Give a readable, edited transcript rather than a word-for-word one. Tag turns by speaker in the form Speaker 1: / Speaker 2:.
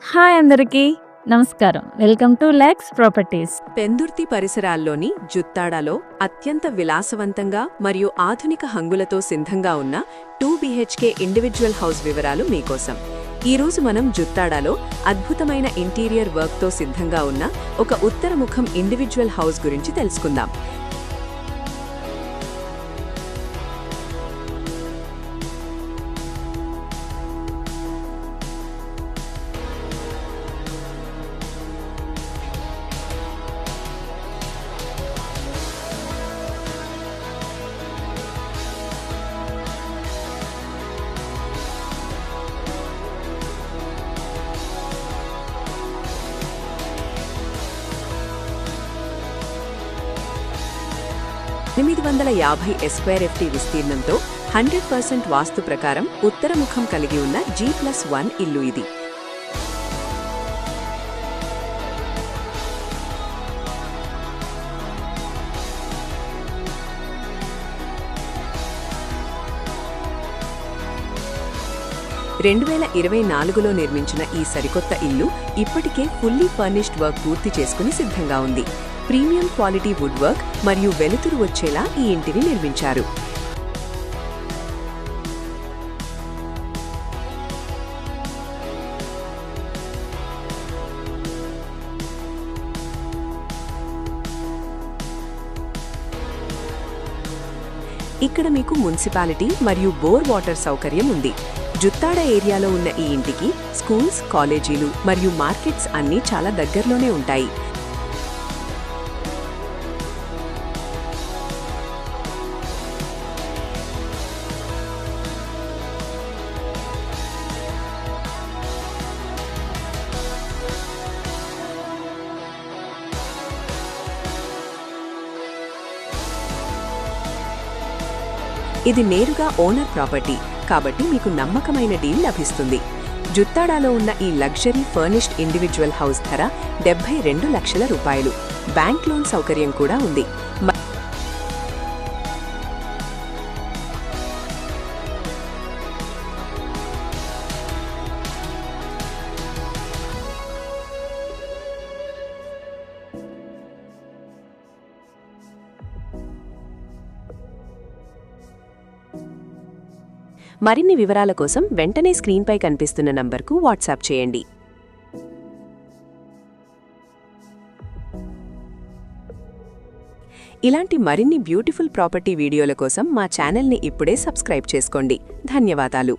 Speaker 1: Hi అందరికీ నమస్కారం. Welcome to Lex Properties.
Speaker 2: Pendurthi పరిసరాల్లోని జుత్తాడలో అత్యంత విలాసవంతంగా మరియు ఆధునిక హంగులతో సిద్ధంగా ఉన్న 2 BHK ఇండివిడ్యువల్ హౌస్ వివరాలు మీకోసం. ఈరోజు మనం జుత్తాడలో అద్భుతమైన ఇంటీరియర్ వర్క్తో సిద్ధంగా ఉన్న ఒక ఉత్తరముఖం ఇండివిడ్యువల్ హౌస్ గురించి తెలుసుకుందాం. $850 విస్తీర్ణంతో 100% వాస్తు ప్రకారం ఉత్తరముఖం కలిగి ఉన్న G+1 ఇల్లు ఇది. (2024లో నిర్మించిన ఈ సరికొత్త ఇల్లు ఇప్పటికే ఫుల్లీ ఫర్నిష్డ్ వర్క్ పూర్తి చేసుకుని సిద్ధంగా ఉంది. ప్రీమియం క్వాలిటీ వుడ్ వర్క్ మరియు వెలుతురు వచ్చేలా ఈ ఇంటిని నిర్మించారు. ఇక్కడ మీకు మున్సిపాలిటీ మరియు బోర్ వాటర్ సౌకర్యం ఉంది. జుత్తాడ ఏరియాలో ఉన్న ఈ ఇంటికి స్కూల్స్, కాలేజీలు మరియు మార్కెట్స్ అన్నీ చాలా దగ్గరలోనే ఉంటాయి. ఇది నేరుగా ఓనర్ ప్రాపర్టీ కాబట్టి మీకు నమ్మకమైన డీల్ లభిస్తుంది. జుత్తాడాలో ఉన్న ఈ లగ్జరీ ఫర్నిష్డ్ ఇండివిడ్యువల్ హౌస్ ధర $72 లక్షల. బ్యాంక్ లోన్ సౌకర్యం కూడా ఉంది. మరిన్ని వివరాల కోసం వెంటనే స్క్రీన్పై కనిపిస్తున్న నంబర్కు వాట్సాప్ చేయండి. ఇలాంటి మరిన్ని బ్యూటిఫుల్ ప్రాపర్టీ వీడియోల కోసం మా ఛానల్ని ఇప్పుడే సబ్స్క్రైబ్ చేసుకోండి. ధన్యవాదాలు.